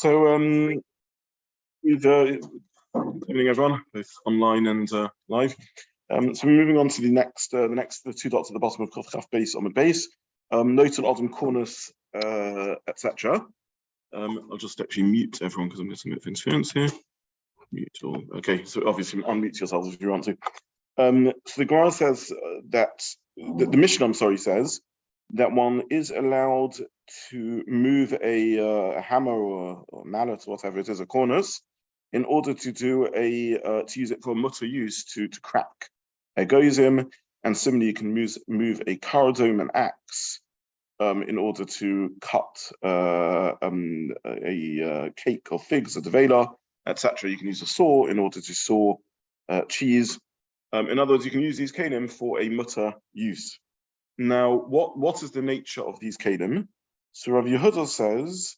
So, good evening, everyone, both online and live. So we're moving on to the two dots at the bottom of Chaf base on the base. Note on Adam Kurnos, etc. I'll just actually mute everyone because I'm getting a bit of interference here. Mute all. Okay, so obviously unmute yourselves if you want to. So the Gemara says that the Mishnah, says that one is allowed to move a hammer or mallet or whatever it is, a Kurnos, in order to do to use it for mutter use to crack Egozim, and similarly you can move a cardome, an axe, in order to cut a cake or figs, a devela, etc. You can use a saw in order to saw cheese. In other words, you can use these kelim for a mutter use. Now, what is the nature of these kelim? So Rabbi Yehuda says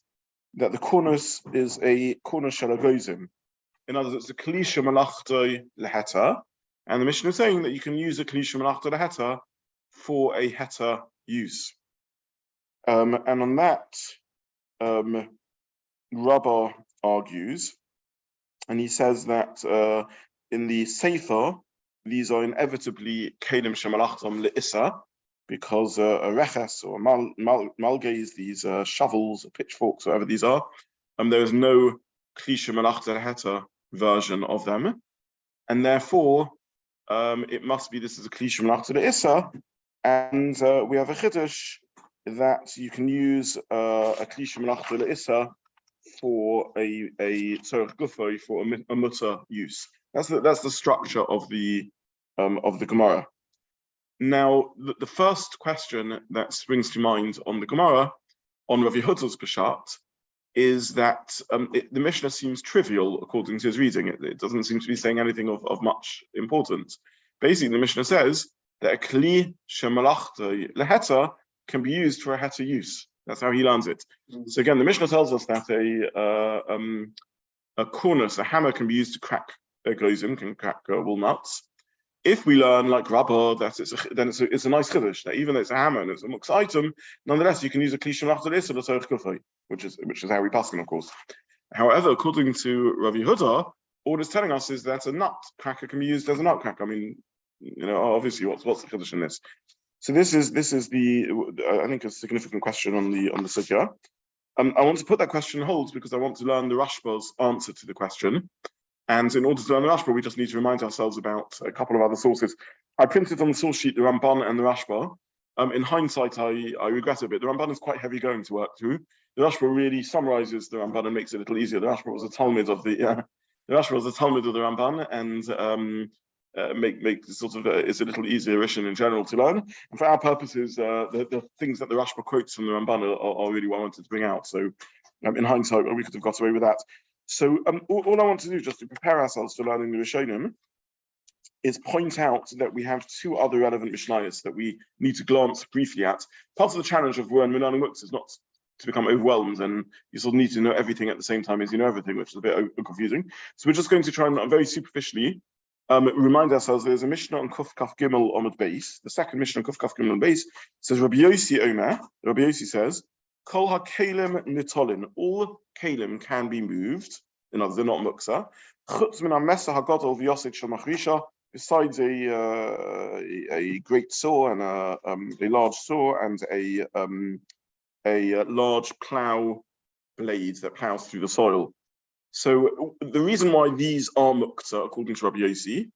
that the Kurnos is a Kurnos Shel Egozim. In other words, it's a Keli Shemelachto leheta, and the Mishnah is saying that you can use a Keli Shemelachto leheta for a heta use. And on that, Rabba argues, and he says that in the Sefer, these are inevitably kelim shemelachtom LeIssur, because a reches or malges, these shovels or pitchforks, whatever these are, there is no kli shemelachta heta version of them, and therefore it must be this is a kli shemelachta LeIssur, and we have a chiddush that you can use a kli shemelachta LeIssur for a tzorech gufay, for a mutter use. That's the structure of the Gemara. Now, the first question that springs to mind on the Gemara, on Rabbi Yehuda's Peshat, is that the Mishnah seems trivial according to his reading. It doesn't seem to be saying anything of much importance. Basically, the Mishnah says that a Keli Shemelachto leheta can be used for a heta use. That's how he learns it. So again, the Mishnah tells us that a Kurnos, a hammer, can be used to crack Egozim, can crack walnuts. If we learn like rubber that it's a nice chiddush, that even though it's a hammer and it's a Muktza item, nonetheless you can use a Keli Shemelachto LeIssur l'tzorech gufay, which is how we pass them, of course. However, according to Rabbi Yehuda, all it's telling us is that a nut cracker can be used as a nut cracker. I mean, obviously, what's the chiddush in this? So this is the I think a significant question on the sugya. I want to put that question on hold because I want to learn the Rashba's answer to the question. And in order to learn the Rashba, we just need to remind ourselves about a couple of other sources. I printed on the source sheet the Ramban and the Rashba. In hindsight, I regret it a bit. The Ramban is quite heavy going to work through. The Rashba really summarizes the Ramban and makes it a little easier. The Rashba was a Talmud of the Ramban, and it's a little easier Rishon in general to learn. And for our purposes, the things that the Rashba quotes from the Ramban are really what I wanted to bring out. So in hindsight, we could have got away with that. So all I want to do, just to prepare ourselves for learning the Rishonim, is point out that we have two other relevant Mishnayos that we need to glance briefly at. Part of the challenge of when we're learning Muktza is not to become overwhelmed, and you sort of need to know everything at the same time as you know everything, which is a bit confusing. So we're just going to try and very superficially remind ourselves there's a Mishnah on Kuf Kaf Gimel on the base. The second Mishnah on Kuf Kaf Gimel on the base says Rabbi Yossi Omer. Rabbi Yossi says, Kol ha-kelim nitolin. All kelim can be moved. In other words, they're not muksa. Chutz min ha-mesa ha-gadol v'yosek shel machrisha. Besides a great saw and a large saw and a large plow blade that plows through the soil. So the reason why these are muksa, according to Rabbi Yossi,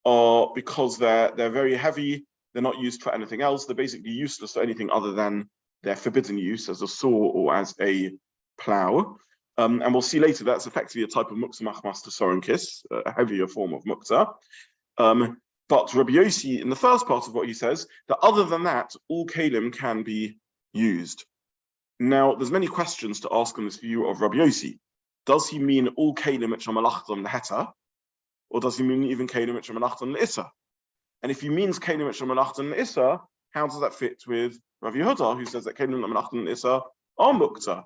are because they're very heavy. They're not used for anything else. They're basically useless for anything other than their forbidden use as a saw or as a plow. And we'll see later that's effectively a type of Muktza machmas to sorenkis, a heavier form of Muktza. But Rabbi Yossi, in the first part of what he says, that other than that, all kelim can be used. Now, there's many questions to ask on this view of Rabbi Yossi. Does he mean all kelim at Shemelachto leheta, or does he mean even kelim at Shemelachto LeIssur? And if he means kelim at Shemelachto LeIssur, how does that fit with Rabbi Yehuda, who says that kelim at Shemelachto LeIssur are Muktza?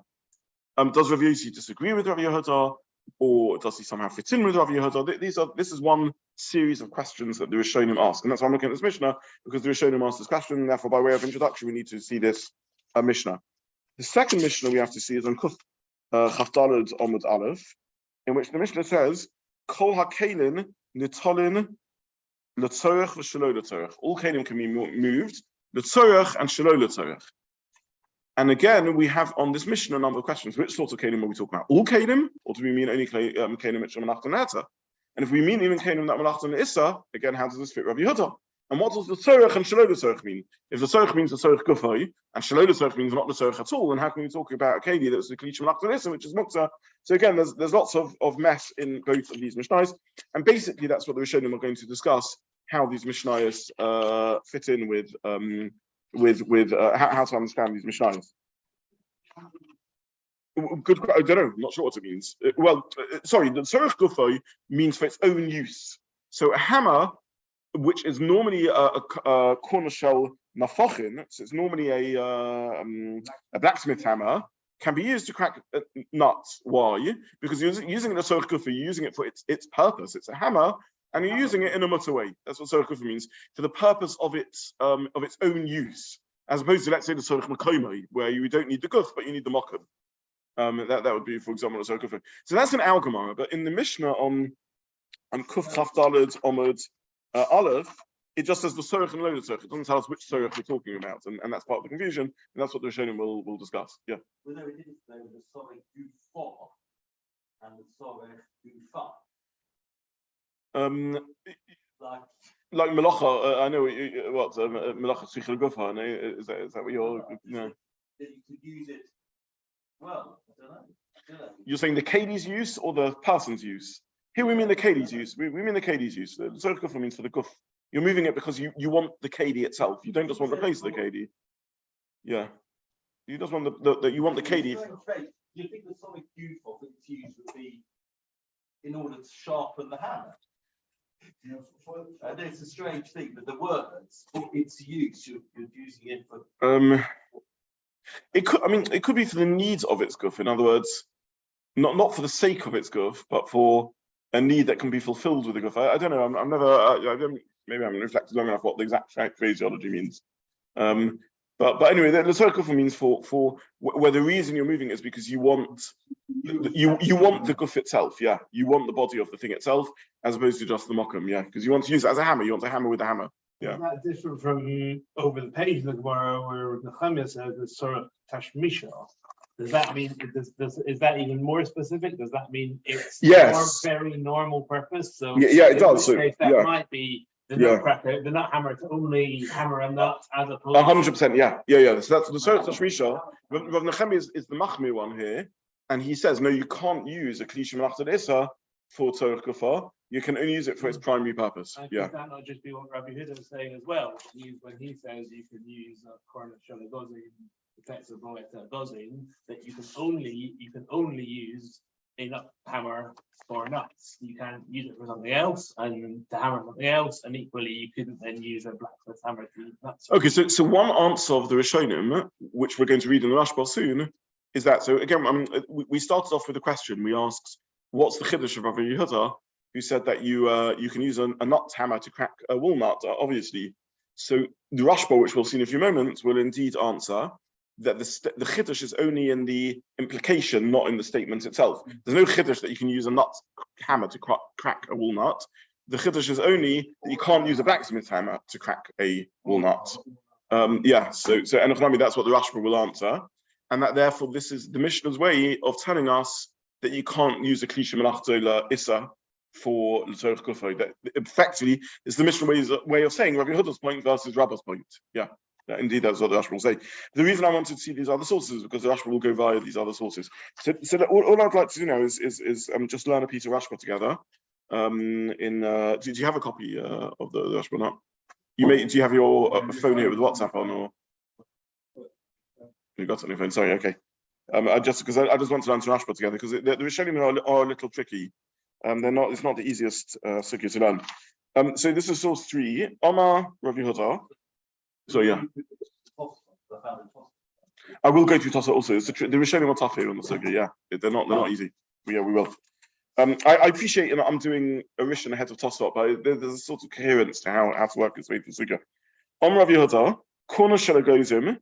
Does Rabbi Yossi disagree with Rabbi Yehuda, or does he somehow fit in with Rabbi Yehuda? This is one series of questions that the Rishonim ask, and that's why I'm looking at this Mishnah, because the Rishonim asked this question, and therefore, by way of introduction, we need to see this Mishnah. The second Mishnah we have to see is on Kuf Chavdalad Omud Aleph, in which the Mishnah says, Kol HaKelin Nitolin L'Tzorech V'Shelo L'Tzorech. All kelim can be moved, L'Tzorech and Shelo L'Tzorech. And again, we have on this Mishnah a number of questions. Which sort of kelim are we talking about? All kelim, or do we mean only kelim which are melachot and etta? And if we mean even kelim that melachot and LeIssur, again, how does this fit Rabbi Yehuda? And what does the tzorech and shelo l'tzorech mean? If the tzorech means the tzorech gufay, and shelo l'tzorech means not the tzorech at all, then how can we talk about a Keli that's the Keli Shemelachto and LeIssur, which is Muktza? So again, there's lots of mess in both of these Mishnayos, and basically that's what the Rishonim are going to discuss, how these Mishnayos fit in with how to understand these Mishnayos. Good, I don't know, I'm not sure what it means. Sorry, the tzorech gufay means for its own use. So a hammer, which is normally a Kurnos shell nafochin, so it's normally a blacksmith hammer, can be used to crack nuts. Why? Because you're using the tzorech gufay, you're using it for its purpose. It's a hammer, and you're using it in a mutter way. That's what tzorech gufay means, for the purpose of its own use, as opposed to, let's say, the tzorech makomai, where you don't need the guf, but you need the mokum. That would be, for example, a tzorech gufay. So that's an al Gemara, but in the Mishnah on Kuf Chaf Daled Omud Aleph, it just says the tzorech and lo tzorech. It doesn't tell us which tzorech we're talking about, and that's part of the confusion, and that's what the Rishonim will discuss. Yeah. Well, no, it didn't say the tzorech do for and the tzorech do fa. Like melacha, I know what melacha tzricha l'gufa. Is that what you're? No. That you could use it. Well, I don't know. You're saying the Keli's use or the person's use? Here we mean the Keli's use. We mean the Keli's use. The tzorech gufa means for the guf. You're moving it because you want the Keli itself. You don't just want to replace the Keli. Yeah. You just want you want the Keli. Do you think the tzorech gufa for its use would be in order to sharpen the hammer? It's a strange thing, but the words for its use, you're using it for. It could be for the needs of its guf. In other words, not for the sake of its guf, but for a need that can be fulfilled with the guf. I don't know. I'm never. Maybe I haven't reflected long enough what the exact phraseology means. But anyway, the tzorech gufa means for where the reason you're moving is because you want the guf itself. Yeah, you want the body of the thing itself as opposed to just the mokum. Yeah, because you want to use it as a hammer. You want to hammer with a hammer. Yeah. Is that different from over the page of the Gemara where Nehemiah says the tzorech tashmisha? Does that mean is that even more specific? Does that mean it's for very normal purpose? So yeah, it does. So that might be the nut cracker, the nut hammer to only hammer a nut as opposed. 100%. Yeah. So that's the tzorech tashmisha. Rav Nehemiah is the machmir one here, and he says no, you can't use a Keli Shemelachto LeIssur for tzorech gufa. You can only use it for its primary purpose. And could that not just be what Rabbi Yehuda was saying as well? When he says you can use a Kurnos Shel Egozim, the text of Egozim, that you can only use a nut hammer for nuts. You can't use it for something else, and to hammer something else, and equally you couldn't then use a blacksmith hammer to use nuts. Okay, so one answer of the Rishonim, which we're going to read in the Rashba soon, is that. So again, we started off with a question. We asked, "What's the chiddush of Rabbi Yehuda?" Who said that you can use a nut hammer to crack a walnut, obviously. So the Rashba, which we'll see in a few moments, will indeed answer that the chiddush is only in the implication, not in the statement itself. There's no chiddush that you can use a nut hammer to crack a walnut. The chiddush is only that you can't use a blacksmith hammer to crack a walnut. So Enoch, that's what the Rashba will answer. And that therefore this is the Mishnah's way of telling us that you can't use a Keli Shemelachto LeIssur for the tzorech gufa. That effectively is the Mishnah way of saying Rabbi Yehuda's point versus Rabba's point. Yeah, indeed, that's what the Rashba will say. The reason I wanted to see these other sources is because the Rashba will go via these other sources. So all I'd like to do now is just learn a piece of Rashba together. Do you have a copy of the Rashba or not? Do you have your phone here with WhatsApp on, or you got it on your phone? Sorry, okay. I just want to learn some Rashba together because the Rishonim are a little tricky. It's not the easiest sugya to learn. So this is source 3. Omar Rav Yehuda. So yeah, I will go through Tosa also. The Rishonim are tough here on the sugya. Yeah, they're not easy. But yeah, we will. I appreciate I'm doing a Rishon ahead of Tosa, but there's a sort of coherence to how to work its way through sugya. Omar Rav Yehuda. Kurnos Shel Egozim.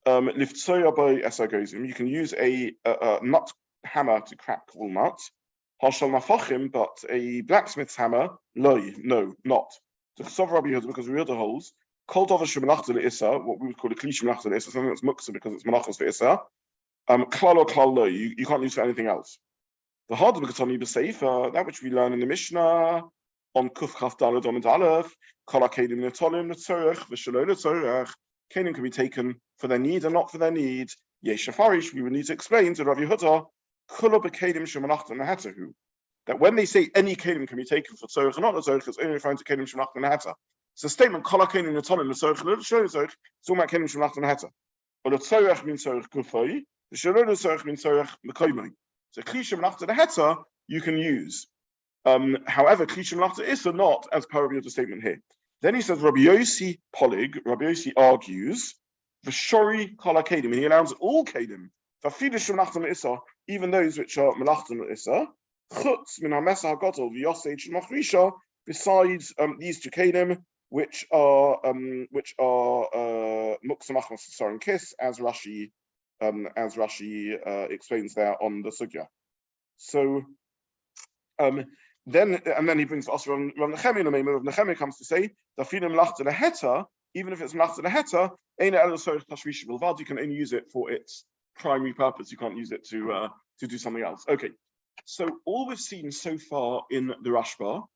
Liftsoya by Egozim. You can use a nut hammer to crack walnuts. Hashal nafachim, but a blacksmith's hammer, loy, no, not. The Chasov Rabbi Yehuda, because Rabbi Yehuda holds, kol dover Shemelachto LeIssur, what we would call a Keli Shemelachto LeIssur, something that's Muktza because it's melachot LeIssur. Klal or klal loy, you can't use for anything else. The harder because on Sefer, that which we learn in the Mishnah on Kuf Chaf Daled on Aleph, Kol HaKelim Netolim Netzorech v'Shelo Netzorech. Kelim can be taken for their need and not for their need. Yeshafarish, we would need to explain to Rabbi Yehuda, Kula b'Kelim Shemelachto Nehatehu, that when they say any Kelim can be taken for Tzorech and not Netzorech, it's only referring to Kelim Shemelachto Nehata. It's a statement, Kol HaKelim Netolim Netzorech v'Shelo Netzorech, it's all about Kelim Shemelachto Nehata. But the Tzorech means Tzorech Gufay, the Shelo Netzorech means Tzorech Mekoymai. So Kli Shemelachto Nehata you can use. However, Kli Shemelachto LeIssur not, as per Rabbi Yehuda's statement here. Then he says, Rabbi Yossi Polig, Rabbi Yossi argues, V'shori kol HaKelim, he allows all Kelim, V'afilu Shemelachto LeIssur, even those which are melachot LeIssur, Chutz min ha-Mesah HaGadol v'Yosei Shel Machrisha, besides these two Kelim, which are Muktza Machmas Sarin Kiss, as Rashi explains there on the Sugya. So then he brings us Rav Nechemia. The name of Nechemia comes to say that melachot LeHeta, even if it's melachot LeHeta, you can only use it for its primary purpose. You can't use it to do something else. Okay, so all we've seen so far in the Rashba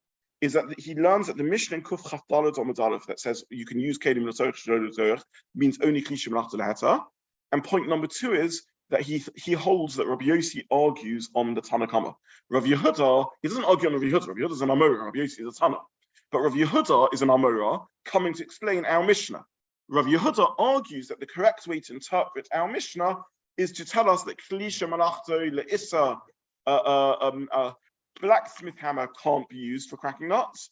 is that he learns that the Mishnah in Kuf Chaf Daled Amud Aleph that says you can use Kelim L'Tzorech means only Kli Shemelachto LeHeta. And point number two is that he holds that Rabbi Yossi argues on the Tana Kama. Rabbi Yehuda, he doesn't argue on Rabbi Yehuda. Rabbi Yehuda is an Amora, Rabbi Yossi is a Tana. But Rabbi Yehuda is an Amora coming to explain our Mishnah. Rabbi Yehuda argues that the correct way to interpret our Mishnah is to tell us that Kli Shemelachto LeIssur, blacksmith hammer can't be used for cracking nuts,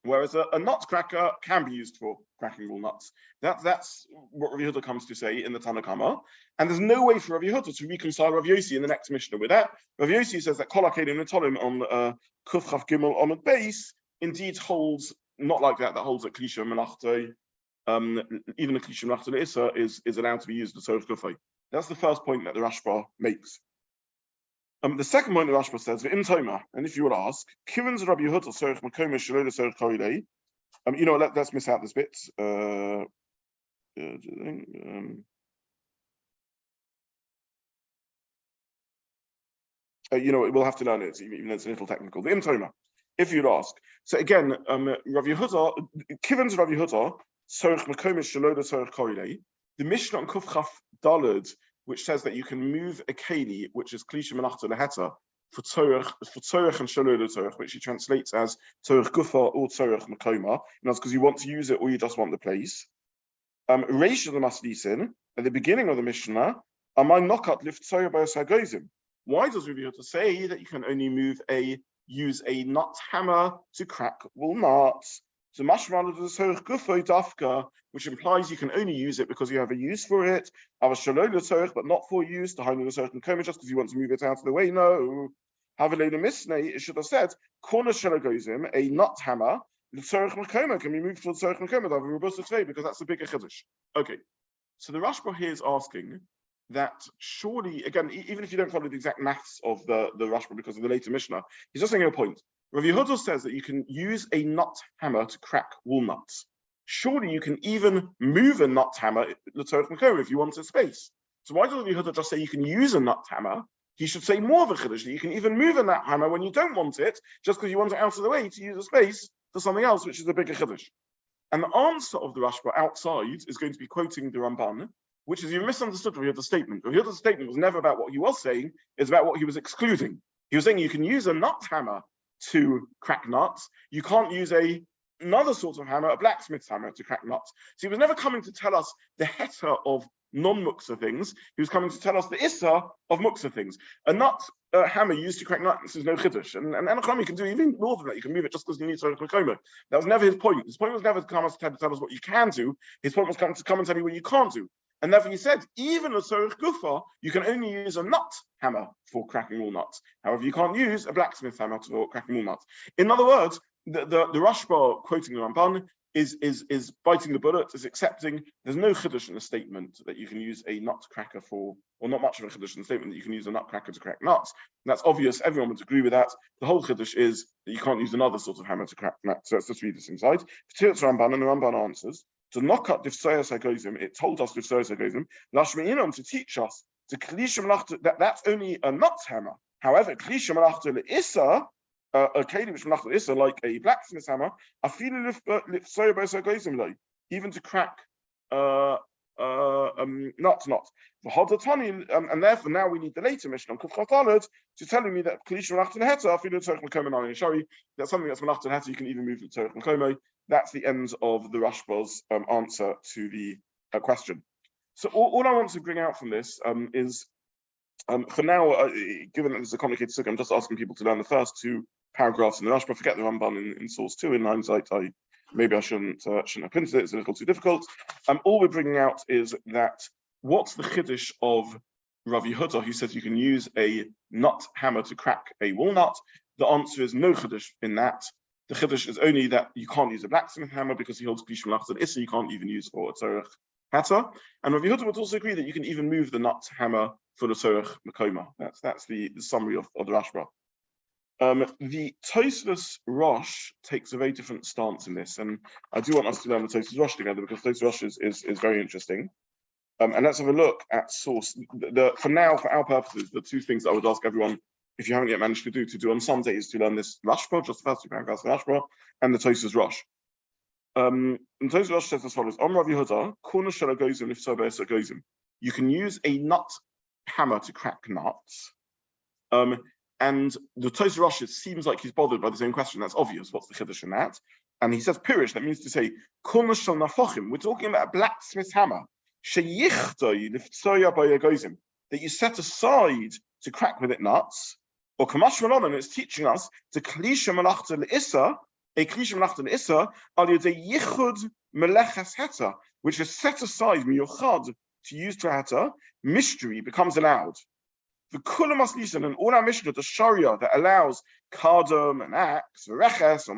whereas a nut cracker can be used for cracking walnuts. That's what Rabbi Yehuda comes to say in the Tana Kama. And there's no way for Rabbi Yehuda to reconcile Rabbi Yossi in the next Mishnah with that. Rabbi Yossi says that Kol HaKelim Netolim on Kuf Chaf Gimel on the base indeed holds not like that. That holds that Kli Shemelachto, even the Kli Shemelachto LeIssur is allowed to be used as Tzorech Gufay. That's the first point that the Rashba makes. The second point the Rashba says, in Toma, and if you would ask, Kivin's Rabbi Yehuda Tzorech Mekomer Shelo Tzorech Koilei. You know what? Let's miss out this bit. We'll have to learn it, even though it's a little technical. The Toma, if you'd ask. So again, Rabbi Yehuda, Kivin's Rabbi Yehuda Tzorech Mekomer Shelo Tzorech Koilei. The Mishnah on Kuf Chaf Daled, which says that you can move a Keli, which is Kli Shemelachto LeHeta, for Tzorech and Shelo Tzorech, which he translates as Tzorech Gufa or Tzorech Mekoma, and that's because you want to use it or you just want the place. Reish of the Maslisin, at the beginning of the Mishnah, Amai Nokat Lift Tzorech Bayos Egozim. Why does Rabbi Yehuda say that you can only use a nut hammer to crack walnuts? So mashmal of the Tzorech Gufa Dafka, which implies you can only use it because you have a use for it. Ava Shelo Tzorech, but not for use. The Hainu Tzorech Mekoma, just because you want to move it out of the way. No. Haveleda Misnei, it should have said, Kurnos Shel Egozim, a nut hammer, the Tzorech Mekoma can be moved to the Tzorech Mekoma, because that's the bigger chiddush. Okay, so the Rashba here is asking that surely, again, even if you don't follow the exact maths of the Rashba because of the later Mishnah, he's just saying a point. Rabbi Yehuda says that you can use a nut hammer to crack walnuts. Surely you can even move a nut hammer if you want a space. So why does Rabbi Yehuda just say you can use a nut hammer? He should say more of a chiddush. You can even move a nut hammer when you don't want it, just because you want it out of the way to use a space for something else, which is a bigger chiddush. And the answer of the Rashba outside is going to be quoting the Ramban, which is you misunderstood Rabbi Yehuda's statement. Rabbi Yehuda's statement was never about what he was saying, it's about what he was excluding. He was saying you can use a nut hammer to crack nuts. You can't use another sort of hammer, a blacksmith's hammer, to crack nuts. So he was never coming to tell us the heta of non-Muktza things. He was coming to tell us the issa of Muktza things. A nut hammer used to crack nuts is no chiddush. And you can do even more than that. You can move it just because you need Tzorech Mekoma. That was never his point. His point was never to come to tell us what you can do. His point was to come and tell you what you can't do. And therefore he said, even a Tzorech Gufa, you can only use a nut hammer for cracking walnuts. However, you can't use a blacksmith hammer for cracking walnuts. In other words, the Rashba quoting the Ramban is biting the bullet, is accepting. There's no chiddush in the statement that you can use a nut cracker for, or not much of a chiddush in the statement that you can use a nut cracker to crack nuts. And that's obvious. Everyone would agree with that. The whole chiddush is that you can't use another sort of hammer to crack nuts. So let's just read this inside. Ramban, and the Ramban answers to knock out Difsoyas Egozim. It told us Difsoyas Egozim Lashmeinam to teach us to Keli Shemelachto, that's only a nut hammer. However, Keli Shemelachto LeIssur, a Keli which melachot LeIssur, like a blacksmith hammer, even to crack nuts. And therefore now we need the later mission on Kufchatalad to telling me that Keli Shemelachto LeHeta afilu tzorich l'komo nami shari. That's something that's melachot LeHeta. You can even move to tzorich l'komo. That's the end of the Rashba's answer to the question. So all I want to bring out from this is, for now, given that this is a complicated sukkah, I'm just asking people to learn the first two paragraphs in the Rashba. Forget the Ramban in source 2. In hindsight, maybe I shouldn't have printed it. It's a little too difficult. All we're bringing out is that what's the chiddush of Rav Yehuda, who says you can use a nut hammer to crack a walnut? The answer is no chiddush in that. The chiddush is only that you can't use a blacksmith hammer because he holds Keli Shemelachto LeIssur. You can't even use for a tzorech heta. And Rav Yehuda would also agree that you can even move the nut hammer for the tzorech l'komo. That's the summary of the Rashba. The Tosfos Rosh takes a very different stance in this, and I do want us to learn the Tosfos Rosh together because Tosfos Rosh is very interesting. And let's have a look at source. For now, for our purposes, the two things that I would ask everyone, if you haven't yet managed to do on Sunday, is to learn this Rashba, just the first two paragraphs of Rashba, and the Tosfos Rosh. And Tosfos Rosh says as follows: Rav Yehuda, Kurnos Shel Egozim liftzor be'es Egozim. You can use a nut hammer to crack nuts. And the Tosfos Rosh seems like he's bothered by the same question. That's obvious. What's the chiddush in that? And he says pirish. That means to say Kurnos Shel Nafochim. We're talking about a blacksmith's hammer. Sheyichtoi liftzor be'es Egozim, that you set aside to crack with it nuts. Or Kamash Malon, and it's teaching us to Keli Shemelachto LeIssur, a Keli Shemelachto LeIssur, al yedei yichud melachas heta, which is set aside miyuchad to use to heta, mystery becomes allowed. The kulamas lisan and all our mishnah, the sharia that allows kardom, an axe, a reches, or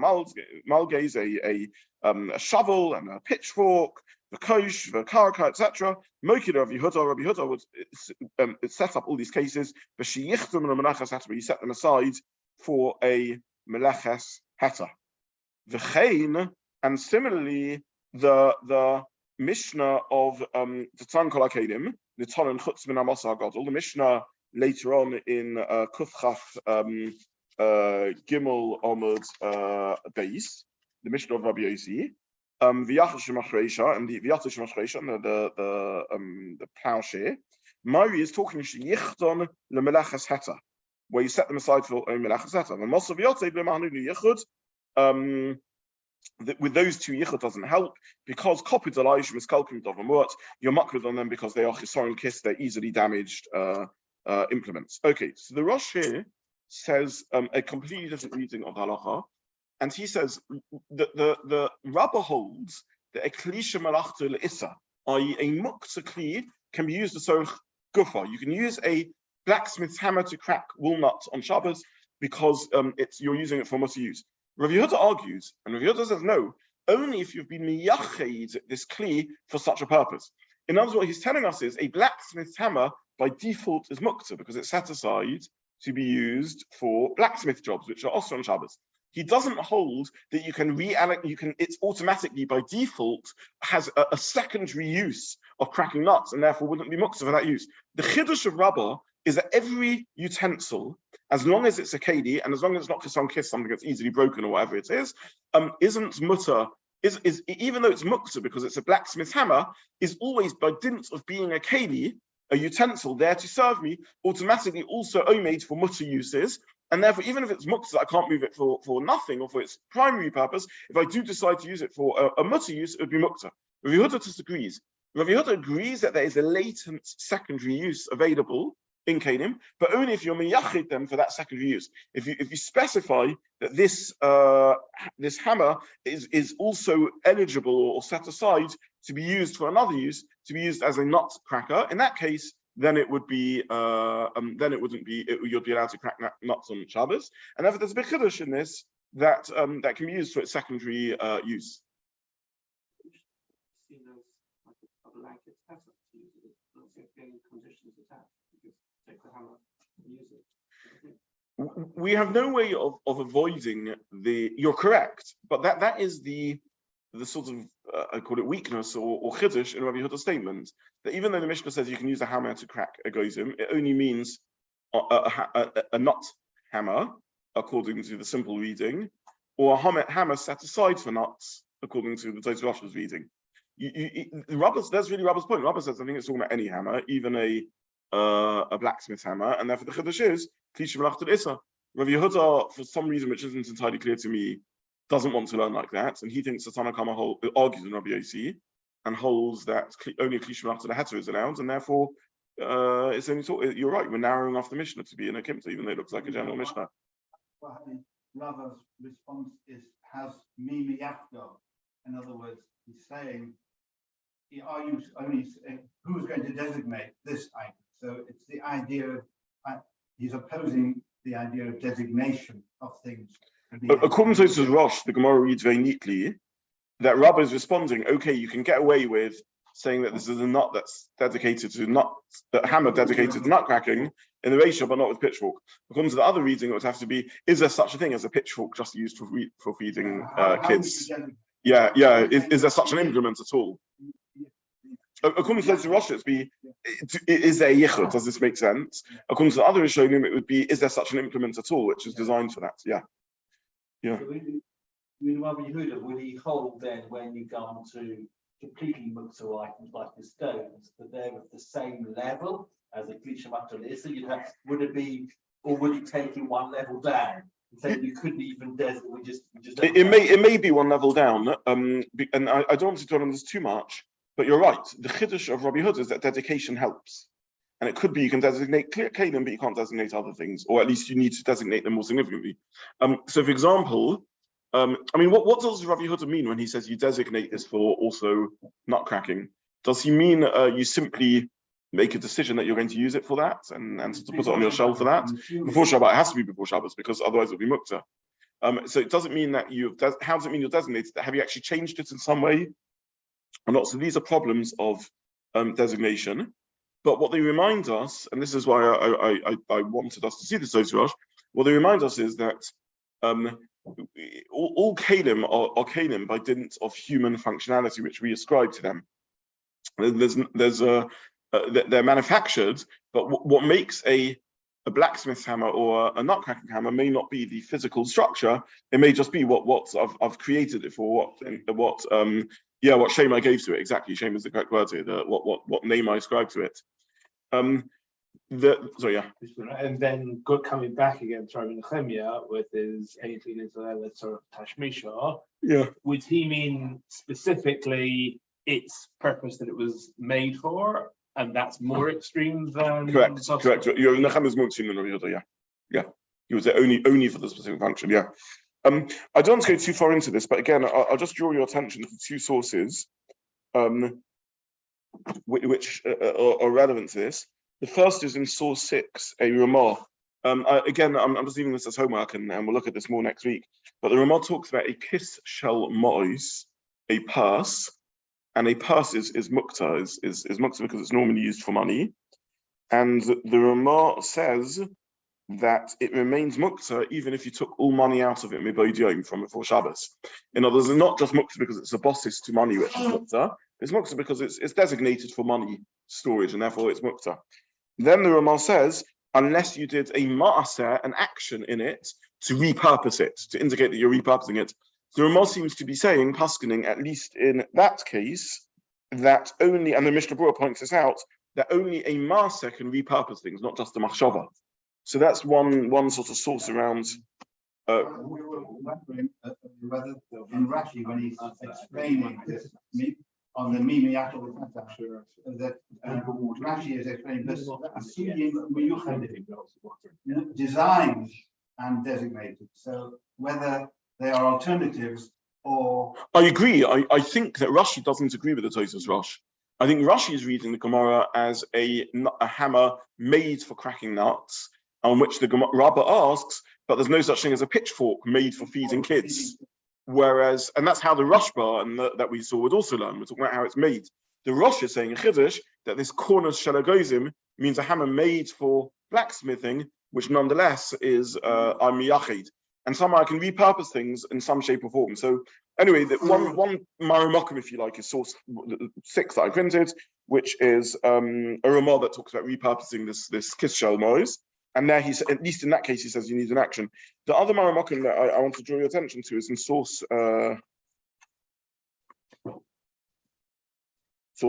malgaze, a shovel and a pitchfork, the kosh, the karaka, etc. Mokid of Rabbi Yehuda would set up all these cases, but you set them aside for a melachas heta. The chain, and similarly the Mishnah of the Tan Kol HaKelim, the Tan Chutz Min HaMasa HaGadol, the Mishnah later on in Kufchaf Gimel Amud Beis, the Mishnah of Rabbi Yossi, V'yachas Shemachreisha, and the V'yachas Shemachreisha, the plowshare. Mari is talking Sheyichton lemelachas heta, where you set them aside for a melachas heta. And Mosav Yotzei b'mahnu yichud. With those two yichud doesn't help because kopid alayishim miskalkim dovamut. You're makrid on them because they are chisaron kiss. They're easily damaged implements. Okay, so the Rosh here says a completely different reading of Halacha, and he says the Rabbah holds that a Keli Shemelachto LeIssur, i.e. a Muktza kli, can be used as a gufa. You can use a blacksmith's hammer to crack walnuts on Shabbos because you're using it for mutter use. Rav Yehuda argues, and Rav Yehuda says no, only if you've been miyached this kli for such a purpose. In other words, what he's telling us is a blacksmith's hammer by default is muktzah because it's set aside to be used for blacksmith jobs, which are also on Shabbos. He doesn't hold that you can it's automatically by default has a secondary use of cracking nuts and therefore wouldn't be muktzah for that use. The chiddush of Rabbah is that every utensil, as long as it's a keli and as long as it's not kisan kiss, something that's easily broken or whatever it is, isn't mutter, is even though it's muktzah because it's a blacksmith's hammer, is always by dint of being a keli, a utensil there to serve me, automatically also omed for mutter uses. And therefore, even if it's muktzah, I can't move it for nothing or for its primary purpose. If I do decide to use it for a mutter use, it would be muktzah. Rav Yehuda disagrees. Rav Yehuda agrees that there is a latent secondary use available in kelim, but only if you're miyachid them for that secondary use. If you specify that this hammer is also eligible or set aside to be used for another use, to be used as a nut cracker, in that case, then it would be you'd be allowed to crack nuts on Shabbos. And therefore, there's a big chiddush in this that can be used for its secondary use. get any conditions attached. You just take the hammer and use it. We have no way of avoiding you're correct, but that is the sort of I call it weakness or chiddush in Rabbi Yehuda's statement, that even though the Mishnah says you can use a hammer to crack Egozim, it only means a nut hammer according to the simple reading, or a hammer set aside for nuts according to the Tosfos Rosh's reading. That's really Rabbi's point. Rabbi says I think it's talking about any hammer, even a blacksmith hammer, and therefore the chiddush is Shemelachto LeIssur. Rabbi Yehuda, for some reason which isn't entirely clear to me, doesn't want to learn like that, and he thinks the Tanna Kama argues in Rabbi Yossi and holds that only Shemelachto LeIssur is allowed, and therefore it's only you're right. We're narrowing off the Mishnah to be in a Kimta, even though it looks like a general Mishnah. Well, Rabbi's response has melachot. In other words, he's saying, are you only who's going to designate this item? So it's the idea of he's opposing the idea of designation of things. According to Tosfos Rosh, the Gemara reads very neatly that Rabbi is responding, okay, you can get away with saying that this is a nut that's dedicated to a hammer dedicated to nut cracking in the ratio, but not with pitchfork. According to the other reading, it would have to be, is there such a thing as a pitchfork just used for feeding kids? Yeah. Is there such an implement at all? According to Tosfos Rosh, is there a yichud? Does this make sense? According to the other Rishonim, it would be, is there such an implement at all, which is designed for that? Yeah. Rabbi Yehuda, will he hold then when you come to completely Muktza items like the stones, that they're at the same level as a Shemelachto LeIssur? Would it be, or would it take you one level down? So you couldn't even designate. It may be one level down, and I don't want to dwell on this too much. But you're right. The chiddush of Rabbi Yehuda is that dedication helps, and it could be you can designate Keli, but you can't designate other things, or at least you need to designate them more significantly. So, for example, what does Rabbi Yehuda mean when he says you designate this for also nut cracking? Does he mean you simply make a decision that you're going to use it for that, and to put it on your shelf for that before Shabbat? It has to be before Shabbos because otherwise it'll be Muktza. So it doesn't mean that how does it mean you're designated? Have you actually changed it in some way? Or not? So these are problems of designation. But what they remind us, and this is why I wanted us to see this Tosfos Rosh, what they remind us is that all Kelim are Kelim by dint of human functionality, which we ascribe to them. They're manufactured, but what makes a blacksmith's hammer or a nut cracking hammer may not be the physical structure. It may just be what I've created it for, what shame I gave to it. Exactly, shame is the correct word here. What name I ascribe to it. And then coming back again to Rabbi Nehemiah with his 18 into LeIssur Tashmisha. Yeah. Would he mean specifically its purpose that it was made for, and that's more extreme than correct? Your Nehemiah's more extreme than Rabbi Yehuda. Yeah. He was there only for the specific function. Yeah. I don't want to go too far into this, but again, I'll just draw your attention to two sources, which are relevant to this. The first is in source 6, a Ramah. Again, I'm just leaving this as homework, and we'll look at this more next week. But the Ramah talks about a kiss shel mois, a purse, and a purse is Muktza, is Muktza because it's normally used for money. And the Ramah says that it remains Muktza even if you took all money out of it from before Shabbos. In other words, it's not just Muktza because it's a bosses to money, which is Muktza. It's Muktza because it's designated for money storage, and therefore it's Muktza. Then the Ramah says, unless you did a ma'aseh, an action in it, to repurpose it, to indicate that you're repurposing it. The Ramah seems to be saying, paskening, at least in that case, that only, and the Mishnah Berurah points this out, that only a ma'aseh can repurpose things, not just a machshava. So that's one sort of source around. We were wondering whether in Rashi, when he's explaining this on the melachot, that Rashi is explaining this designed and designated. So whether they are alternatives or. I agree. I think that Rashi doesn't agree with the Tosfos Rosh. I think Rashi is reading the Gemara as a hammer made for cracking nuts, on which the Rabbi asks, but there's no such thing as a pitchfork made for feeding kids. Whereas, and that's how the Rashba that we saw would also learn. We're talking about how it's made. The Rosh is saying in Chiddush that this Kurnos Shel Egozim means a hammer made for blacksmithing, which nonetheless is I'm miyachid. And somehow I can repurpose things in some shape or form. So anyway, the one Marimokum, if you like, is source 6 that I printed, which is a Ramah that talks about repurposing this kiss shell noise. And there he's, at least in that case, he says you need an action. The other Marimokum that I want to draw your attention to is in source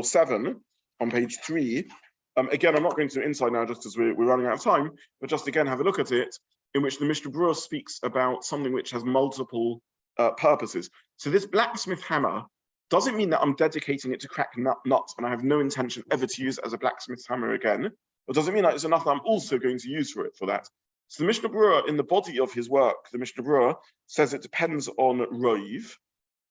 7 on page 3. Again, I'm not going to inside now just as we're running out of time, but just again have a look at it, in which the Mishnah Berurah speaks about something which has multiple purposes. So this blacksmith hammer doesn't mean that I'm dedicating it to crack nuts and I have no intention ever to use it as a blacksmith's hammer again. It doesn't mean that it's enough that I'm also going to use for that. So the Mishnah Berurah, in the body of his work, the Mishnah Berurah says it depends on Rov.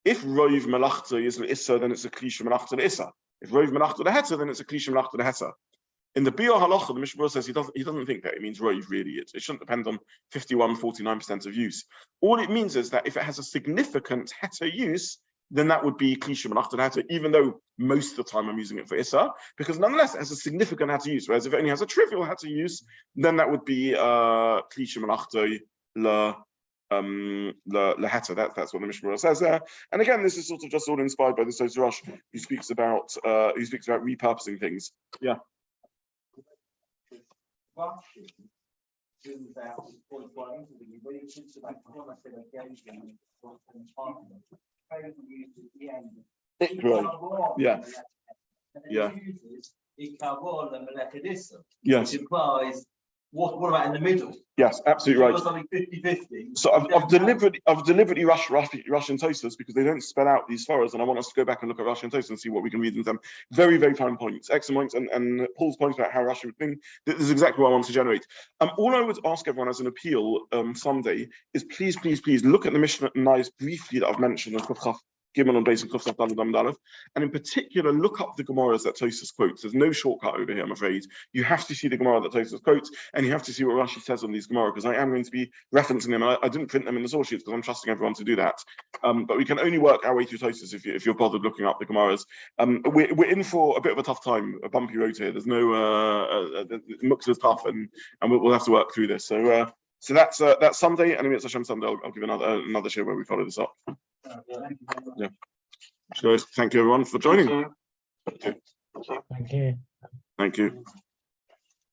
If Rov melachot is LeIssur, then it's a Keli Shemelachto LeIssur. If Rov melachot leHeter, then it's a Keli Shemelachto LeHeter. In the Biur Halacha, the Mishnah Berurah says he doesn't think that it means Rov really. It shouldn't depend on 49% of use. All it means is that if it has a significant heter use, then that would be Keli Shemelachto LeHeter, even though most of the time I'm using it for Issa, because nonetheless it has a significant heter use. Whereas if it only has a trivial heter use, then that would be Keli Shemelachto LeHeter. That's what the Mishnah Berurah says there. And again, this is sort of just all inspired by the Tosfos Rosh, who speaks about repurposing things. Yeah. Yeah. Yeah. Yes. Which implies what about in the middle? Yes, absolutely right. Something 50-50. So I've deliberately rushed Russian Tosfos because they don't spell out these forahs, and I want us to go back and look at Russian Tosfos and see what we can read in them. Very, very fine points, excellent points, and Paul's point about how Russia would think. This is exactly what I want to generate. All I would ask everyone as an appeal someday is please look at the Mishnah Nice briefly that I've mentioned on Gimel and Beis and Kuf Daled Amud Aleph, and in particular look up the Gemaras that Tosfos quotes. There's no shortcut over here, I'm afraid. You have to see the Gemara that Tosfos quotes, and you have to see what Rashi says on these Gemara, because I am going to be referencing them. I didn't print them in the source sheets because I'm trusting everyone to do that. But we can only work our way through Tosfos if you're bothered looking up the Gemaras. We're in for a bit of a tough time, a bumpy road here. There's no Muktza is tough, and we'll have to work through this. So that's Sunday, and it's Hashem Sunday. I'll give another show where we follow this up. Yeah. So thank you everyone for joining. Thank you. Thank you.